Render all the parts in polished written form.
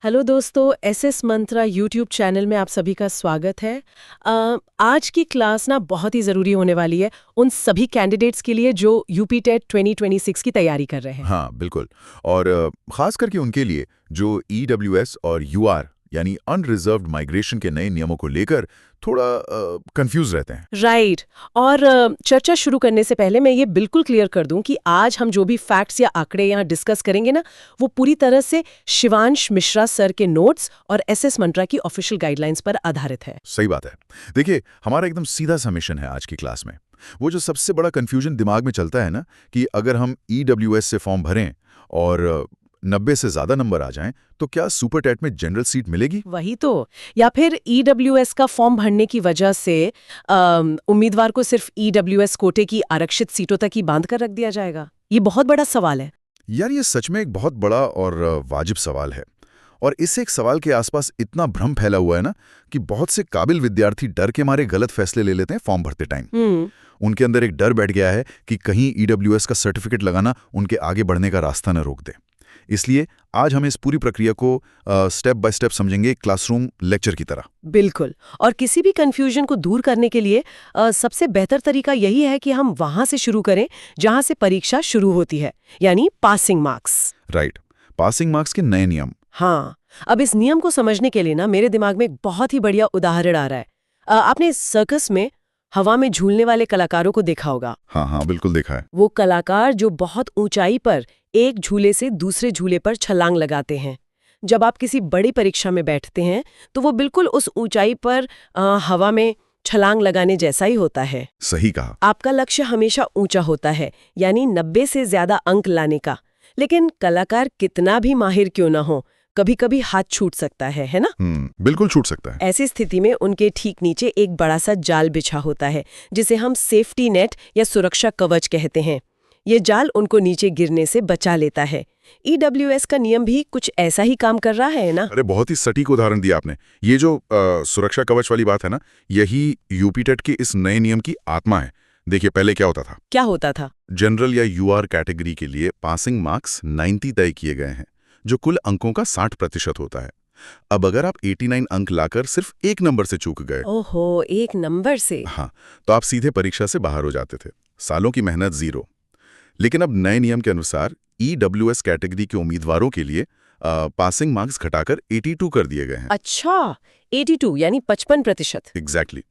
Hello दोस्तों, SS मंत्रा YouTube channel में आप सभी का स्वागत है। आज की क्लास ना बहुत ही ज़रूरी होने वाली है उन सभी कैंडिडेट्स के लिए जो यूपी टेट 2026 की तैयारी कर रहे हैं। हाँ, बिल्कुल। और खास करके उनके लिए जो ईडब्ल्यूएस और यूआर यानी अनरिजर्व्ड माइग्रेशन के नए नियमों को लेकर थोड़ा कंफ्यूज रहते हैं। राइट। और चर्चा शुरू करने से पहले मैं ये बिल्कुल क्लियर कर दूं कि आज हम जो भी फैक्ट्स या आंकड़े यहाँ डिस्कस करेंगे ना, वो पूरी तरह से शिवांश मिश्रा सर के नोट्स और एसएस मंत्रा की ऑफिशियल गाइडलाइंस पर आधारित है। सही बात है। देखिए, हमारा एकदम सीधा सा मिशन है आज की क्लास में। वो जो सबसे बड़ा कंफ्यूजन दिमाग में चलता है ना, कि अगर हम ईडब्ल्यूएस से फॉर्म भरें और 90 से ज़्यादा नंबर आ जाएं, तो क्या सुपर टेट में जनरल सीट मिलेगी? वही तो। या फिर ईडब्ल्यूएस का फॉर्म भरने की वजह से उम्मीदवार को सिर्फ ईडब्ल्यूएस कोटे की आरक्षित सीटों तक ही बांध कर रख दिया जाएगा? ये बहुत बड़ा सवाल है। यार, ये सच में एक बहुत बड़ा और वाजिब सवाल है। और इस एक सवाल के आसपास इतना भ्रम फैला हुआ है ना, कि बहुत से काबिल विद्यार्थी डर के मारे गलत फैसले ले लेते हैं फॉर्म भरते टाइम। उनके अंदर एक डर बैठ गया है कि कहीं ईडब्ल्यूएस का सर्टिफिकेट लगाना उनके आगे बढ़ने का रास्ता न रोक दे। इसलिए आज हम इस पूरी प्रक्रिया को स्टेप बाय स्टेप समझेंगे, क्लासरूम लेक्चर की तरह। बिल्कुल। और किसी भी कंफ्यूजन को दूर करने के लिए सबसे बेहतर तरीका यही है कि हम वहां से शुरू करें जहां से परीक्षा शुरू होती है, यानी passing marks. Right, passing marks के नए नियम। हाँ, अब इस नियम को समझने के लिए ना मेरे दिमाग में एक बहुत ही बढ़िया उदाहरण आ रहा है। आपने सर्कस में हवा में झूलने वाले कलाकारों को देखा होगा। हाँ हाँ, बिल्कुल देखा है। वो कलाकार जो बहुत ऊंचाई पर एक झूले से दूसरे झूले पर छलांग लगाते हैं। जब आप किसी बड़ी परीक्षा में बैठते हैं तो वो बिल्कुल उस ऊंचाई पर हवा में छलांग लगाने जैसा ही होता है। सही कहा। आपका लक्ष्य हमेशा ऊंचा होता है, यानी 90 से ज्यादा अंक लाने का। लेकिन कलाकार कितना भी माहिर क्यों ना हो, कभी कभी हाथ छूट सकता है ना? बिल्कुल छूट सकता है। ऐसी स्थिति में उनके ठीक नीचे एक बड़ा सा जाल बिछा होता है, जिसे हम सेफ्टी नेट या सुरक्षा कवच कहते हैं। ये जाल उनको नीचे गिरने से बचा लेता है। ईडब्ल्यूएस का नियम भी कुछ ऐसा ही काम कर रहा है ना? अरे, बहुत ही सटीक उदाहरण दिया आपने। ये जो सुरक्षा कवच वाली बात है ना, यही यूपी टेट के इस नए नियम की आत्मा है। देखिए, पहले क्या होता था? जनरल या यूआर कैटेगरी के लिए पासिंग मार्क्स 90 तय किए गए हैं, जो कुल अंकों का 60% होता है। अब अगर आप 89 अंक लाकर सिर्फ एक नंबर से चूक गए, ओहो, एक नंबर से? हाँ, तो आप सीधे परीक्षा से बाहर हो जाते थे। सालों की मेहनत जीरो। लेकिन अब नए नियम के अनुसार ईडब्ल्यूएस कैटेगरी के उम्मीदवारों के लिए पासिंग मार्क्स घटाकर 82 कर दिए गए हैं। अच्छा, 82 यानी 55%। एग्जैक्टली।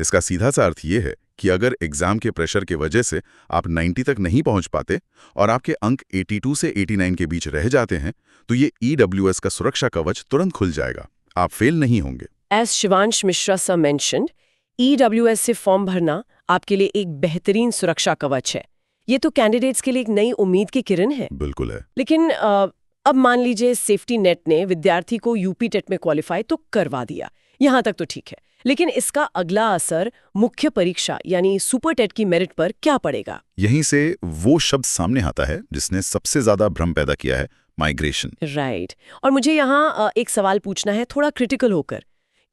इसका सीधा सा अर्थ ये है कि अगर एग्जाम के प्रेशर के वजह से आप 90 तक नहीं पहुंच पाते और आपके अंक 82 से 89 के बीच रह जाते हैं, तो ये ईडब्ल्यूएस का सुरक्षा कवच तुरंत खुल जाएगा। आप फेल नहीं होंगे। As Shivansh Mishra sir mentioned, EWS से फॉर्म भरना आपके लिए एक बेहतरीन सुरक्षा कवच है। ये तो कैंडिडेट्स के लिए एक नई उम्मीद की किरण है। बिल्कुल है। लेकिन अब मान लीजिए सेफ्टी नेट ने विद्यार्थी को यूपी टेट में क्वालिफाई तो करवा दिया, यहाँ तक तो ठीक है। लेकिन इसका अगला असर मुख्य परीक्षा यानी सुपर टेट की मेरिट पर क्या पड़ेगा? यहीं से वो शब्द सामने आता है जिसने सबसे ज्यादा भ्रम पैदा किया है, माइग्रेशन। राइट। और मुझे यहाँ एक सवाल पूछना है, थोड़ा क्रिटिकल होकर।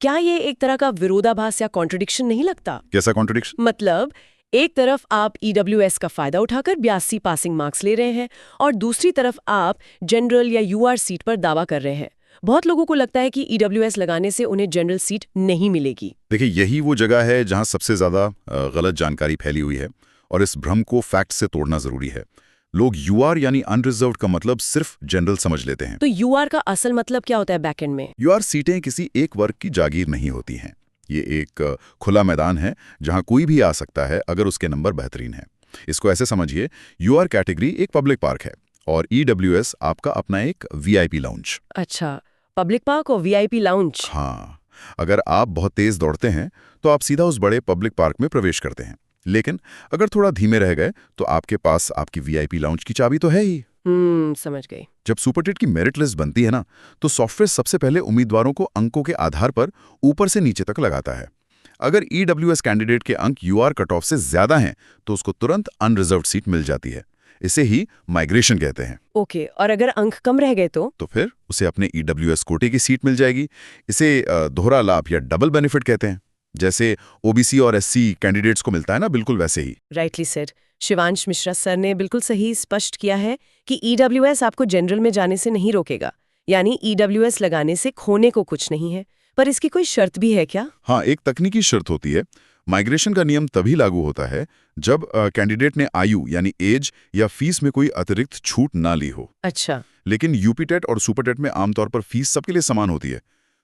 क्या ये एक तरह का विरोधाभास या कॉन्ट्रडिक्शन नहीं लगता? कैसा कॉन्ट्रडिक्शन? मतलब एक तरफ आप ईडब्ल्यूएस का फायदा उठाकर 82 पासिंग मार्क्स ले रहे हैं और दूसरी तरफ आप जनरल या यूआर सीट पर दावा कर रहे हैं। बहुत लोगों को लगता है कि ईडब्ल्यूएस लगाने से उन्हें जनरल सीट नहीं मिलेगी। देखिए, यही वो जगह है जहां सबसे ज्यादा गलत जानकारी फैली हुई है, और इस भ्रम को फैक्ट से तोड़ना जरूरी है। लोग यूआर यानी अनरिजर्व्ड का मतलब सिर्फ जनरल समझ लेते हैं। तो यूआर का असल मतलब क्या होता है बैकएंड में? यूआर सीटें किसी एक वर्ग की जागीर नहीं होती हैं। ये एक खुला मैदान है जहां कोई भी आ सकता है अगर उसके नंबर बेहतरीन हैं। इसको ऐसे समझिए, यूआर कैटेगरी एक पब्लिक पार्क है और ईडब्ल्यूएस आपका अपना एक वीआईपी लाउंज। अच्छा, पब्लिक पार्क और वीआईपी लाउंज। हाँ, अगर आप बहुत तेज दौड़ते हैं तो आप सीधा उस बड़े पब्लिक पार्क में प्रवेश करते हैं। लेकिन अगर थोड़ा धीमे रह गए तो आपके पास आपकी वीआईपी लाउंज की चाबी तो है ही। समझ गई। जब सुपरटेट की मेरिट लिस्ट बनती है ना, तो सॉफ्टवेयर सबसे पहले उम्मीदवारों को अंकों के आधार पर ऊपर से नीचे तक लगाता है। अगर ईडब्ल्यूएस कैंडिडेट के अंक यूआर कट ऑफ से ज्यादा हैं, तो उसको तुरंत अनरिजर्व्ड सीट मिल जाती है। इसे ही माइग्रेशन कहते हैं। ओके, और अगर अंक कम रह गए तो फिर उसे अपने ईडब्ल्यूएस कोटे की सीट मिल जाएगी। इसे दोहरा लाभ या डबल बेनिफिट कहते हैं। जैसे ओबीसी और एससी कैंडिडेट्स को मिलता है ना, बिल्कुल वैसे ही। Rightly said. Shivansh Mishra sir ने बिल्कुल सही स्पष्ट किया है कि ईडब्ल्यूएस आपको जनरल में जाने से नहीं रोकेगा। यानी ईडब्ल्यूएस लगाने से खोने को कुछ नहीं है, पर इसकी कोई शर्त भी है क्या? हाँ, एक तकनीकी शर्त होती है। माइग्रेशन का नियम तभी लागू होता है जब कैंडिडेट ने आयु यानी एज या फीस में कोई अतिरिक्त छूट ना ली हो। अच्छा। लेकिन यूपीटेट और सुपरटेट में आमतौर पर फीस सबके लिए समान होती है।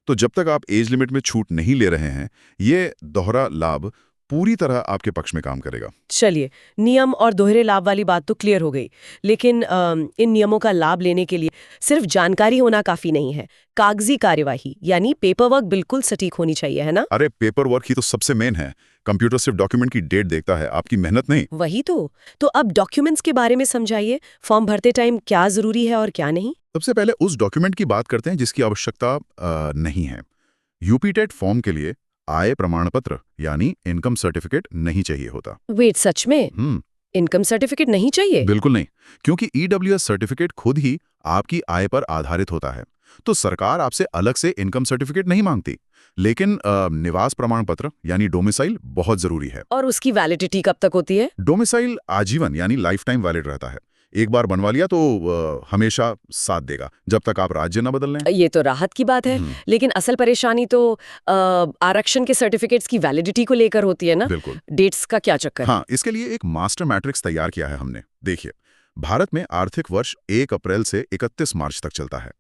तो जब तक आप एज लिमिट में छूट नहीं ले रहे हैं, ये दोहरा लाभ पूरी तरह आपके पक्ष में काम करेगा। चलिए, नियम और दोहरे लाभ वाली बात तो क्लियर हो गई, लेकिन इन नियमों का लाभ लेने के लिए सिर्फ जानकारी होना काफी नहीं है। कागजी कार्यवाही यानी पेपर वर्क बिल्कुल सटीक होनी चाहिए, है ना? अरे पेपर वर्क ही तो सबसे मेन है। कंप्यूटर सिर्फ डॉक्यूमेंट की डेट देखता है, आपकी मेहनत नहीं। वही तो अब डॉक्यूमेंट्स के बारे में समझाइए। फॉर्म भरते टाइम क्या जरूरी है और क्या नहीं? सबसे पहले उस डॉक्यूमेंट की बात करते हैं जिसकी आवश्यकता नहीं है। यूपीटेट फॉर्म के लिए आय प्रमाण पत्र यानी इनकम सर्टिफिकेट नहीं चाहिए होता। वेट, सच में? इनकम सर्टिफिकेट नहीं चाहिए? बिल्कुल नहीं, क्योंकि ईडब्ल्यूएस सर्टिफिकेट खुद ही आपकी आय पर आधारित होता है। तो सरकार आपसे अलग से इनकम सर्टिफिकेट नहीं मांगती। लेकिन निवास प्रमाण पत्र यानी डोमिसाइल बहुत जरूरी है। और उसकी वैलिडिटी कब तक होती है? डोमिसाइल आजीवन यानी लाइफ टाइम वैलिड रहता है। एक बार बनवा लिया तो हमेशा साथ देगा जब तक आप राज्य न बदल लें। ये तो राहत की बात है, लेकिन असल परेशानी तो आरक्षण के सर्टिफिकेट्स की वैलिडिटी को लेकर होती है ना? बिल्कुल। डेट्स का क्या चक्कर? हाँ, इसके लिए एक मास्टर मैट्रिक्स तैयार किया है हमने। देखिए, भारत में आर्थिक वर्ष 1 अप्रैल से 31 मार्च तक चलता है।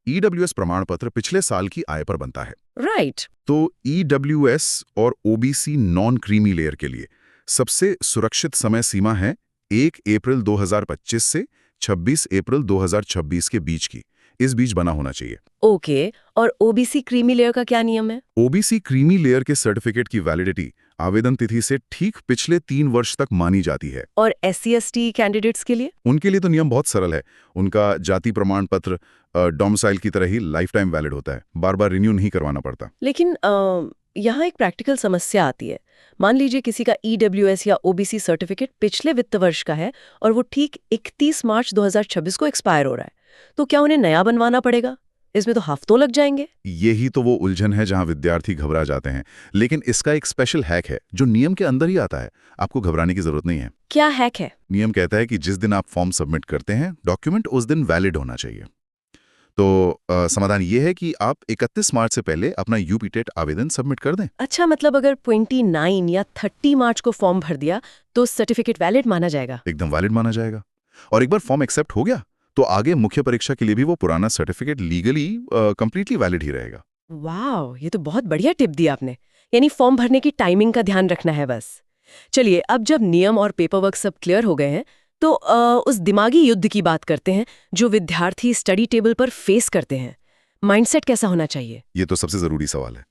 ईडब्ल्यूएस प्रमाण पत्र पिछले साल की आय पर बनता है। राइट। तो ईडब्ल्यूएस और ओबीसी नॉन क्रीमी लेयर के लिए सबसे सुरक्षित समय सीमा है 1 अप्रैल 2025 से 26 अप्रैल 2026 के बीच की। इस बीच बना होना चाहिए। ओके, और ओबीसी क्रीमी लेयर का क्या नियम है? ओबीसी क्रीमी लेयर के सर्टिफिकेट की वैलिडिटी आवेदन तिथि से ठीक पिछले 3 वर्ष तक मानी जाती है। और SC/ST कैंडिडेट्स के लिए? उनके लिए तो नियम बहुत सरल है। उनका जाति प्रमाण पत्र डोमिसाइल की तरह ही लाइफ टाइम वैलिड होता है, बार बार रिन्यू नहीं करवाना पड़ता। लेकिन यहाँ एक प्रैक्टिकल समस्या आती है। मान लीजिए किसी का ईडब्ल्यूएस या ओबीसी सर्टिफिकेट पिछले वित्त वर्ष का है और वो ठीक 31 मार्च 2026 को एक्सपायर हो रहा है, तो क्या उन्हें नया बनवाना पड़ेगा? इसमें तो हफ्तों लग जाएंगे। यही तो वो उलझन है जहां विद्यार्थी घबरा जाते हैं। लेकिन इसका एक स्पेशल हैक है जो नियम के अंदर ही आता है। आपको घबराने की जरूरत नहीं है। क्या हैक है? नियम कहता है कि जिस दिन आप फॉर्म सबमिट करते हैं, डॉक्यूमेंट उस दिन वैलिड होना चाहिए। तो समाधान ये है कि आप 31 मार्च से पहले अपना यूपीटेट आवेदन सबमिट कर दें। अच्छा, मतलब अगर 29 या 30 मार्च को फॉर्म भर दिया तो सर्टिफिकेट वैलिड माना जाएगा? एकदम वैलिड माना जाएगा। और एक बार फॉर्म एक्सेप्ट हो गया तो आगे मुख्य परीक्षा के लिए भी वो पुराना सर्टिफिकेट लीगली कंप्लीटली वैलिड ही रहेगा। वाह, ये तो बहुत बढ़िया टिप दी आपने। यानी फॉर्म भरने की टाइमिंग का ध्यान रखना है बस। चलिए, अब जब नियम और पेपर वर्क सब क्लियर हो गए हैं तो उस दिमागी युद्ध की बात करते हैं जो विद्यार्थी स्टडी टेबल पर फेस करते हैं। माइंडसेट कैसा होना चाहिए? ये तो सबसे जरूरी सवाल है।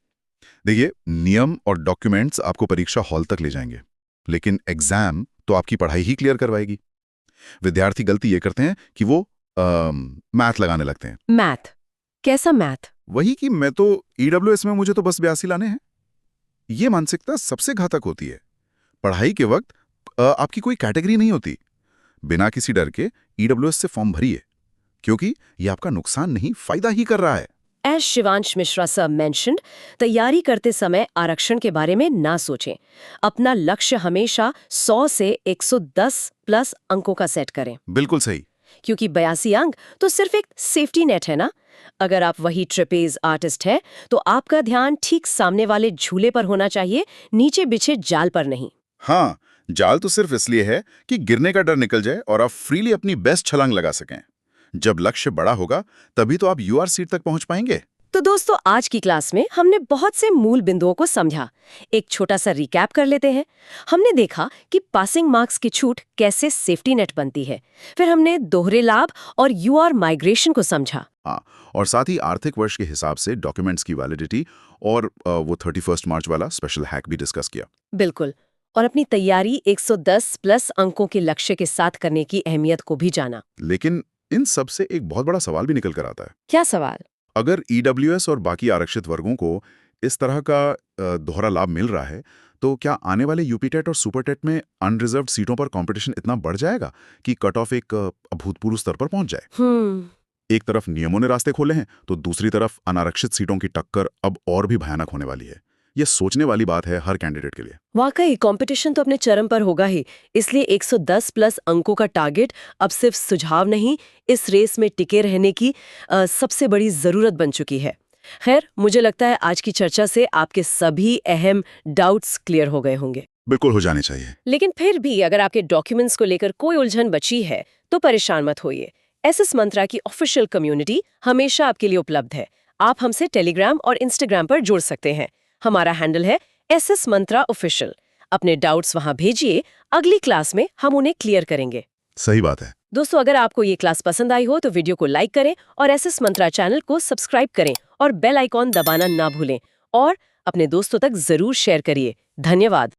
देखिए, नियम और डॉक्यूमेंट्स आपको परीक्षा हॉल तक ले जाएंगे, लेकिन एग्जाम तो आपकी पढ़ाई ही क्लियर करवाएगी। विद्यार्थी गलती ये करते हैं कि वो मैथ लगाने लगते हैं। मैथ? कैसा मैथ? वही कि मैं तो ईडब्ल्यूएस में मुझे तो बस 82 लाने हैं। ये मानसिकता सबसे घातक होती है। पढ़ाई के वक्त आपकी कोई कैटेगरी नहीं होती। बिना किसी डर के ईडब्ल्यूएस से फॉर्म भरिए, क्योंकि ये आपका नुकसान नहीं, फायदा ही कर रहा है। As Shivansh Mishra sir mentioned, तैयारी करते समय आरक्षण के बारे में ना सोचें। अपना लक्ष्य हमेशा 100 से 110 प्लस अंकों का सेट करें। बिल्कुल सही। क्योंकि 82 अंक तो सिर्फ एक सेफ्टी नेट है ना। अगर आप वही ट्रेपेज आर्टिस्ट है तो आपका ध्यान ठीक सामने वाले झूले पर होना चाहिए, नीचे बिछे जाल पर नहीं। हाँ, जाल तो सिर्फ इसलिए है कि गिरने का डर निकल जाए और आप फ्रीली अपनी बेस्ट छलांग लगा सकें। जब लक्ष्य बड़ा होगा तभी तो आप यूआर सीट तक पहुंच पाएंगे। तो दोस्तों, आज की क्लास में हमने बहुत से मूल बिंदुओं को समझा। एक छोटा सा रिकैप कर लेते हैं। हमने देखा कि पासिंग मार्क्स की छूट कैसे सेफ्टी नेट बनती है। फिर हमने दोहरे लाभ और यूआर माइग्रेशन को समझा। हाँ, और साथ ही आर्थिक वर्ष के हिसाब से डॉक्यूमेंट्स की वैलिडिटी और वो 31 मार्च वाला स्पेशल हैक भी डिस्कस किया। बिल्कुल। और अपनी तैयारी 110 प्लस अंकों के लक्ष्य के साथ करने की अहमियत को भी जाना। लेकिन इन सब से एक बहुत बड़ा सवाल भी निकल कर आता है। क्या सवाल? अगर ईडब्ल्यूएस और बाकी आरक्षित वर्गों को इस तरह का दोहरा लाभ मिल रहा है, तो क्या आने वाले यूपीटेट और सुपरटेट में अनरिजर्व्ड सीटों पर कंपटीशन इतना बढ़ जाएगा कि कट ऑफ एक अभूतपूर्व स्तर पर पहुंच जाए? एक तरफ नियमों ने रास्ते खोले हैं तो दूसरी तरफ अनारक्षित सीटों की टक्कर अब और भी भयानक होने वाली है। ये सोचने वाली बात है हर कैंडिडेट के लिए। वाकई कंपटीशन तो अपने चरम पर होगा ही, इसलिए 110 प्लस अंकों का टारगेट अब सिर्फ सुझाव नहीं, इस रेस में टिके रहने की सबसे बड़ी जरूरत बन चुकी है। खैर, मुझे लगता है आज की चर्चा से आपके सभी अहम डाउट्स क्लियर हो गए होंगे। बिल्कुल हो जाने चाहिए। लेकिन फिर भी अगर आपके डॉक्यूमेंट्स को लेकर कोई उलझन बची है तो परेशान मत होइए। एसएस मंत्रा की ऑफिशियल कम्युनिटी हमेशा आपके लिए उपलब्ध है। आप हमसे टेलीग्राम और इंस्टाग्राम पर जुड़ सकते हैं। हमारा हैंडल है एसएस मंत्रा ऑफिशियल। अपने डाउट्स वहां भेजिए, अगली क्लास में हम उन्हें क्लियर करेंगे। सही बात है। दोस्तों, अगर आपको ये क्लास पसंद आई हो तो वीडियो को लाइक करें और एसएस मंत्रा चैनल को सब्सक्राइब करें और बेल आइकॉन दबाना ना भूलें और अपने दोस्तों तक जरूर शेयर करिए। धन्यवाद।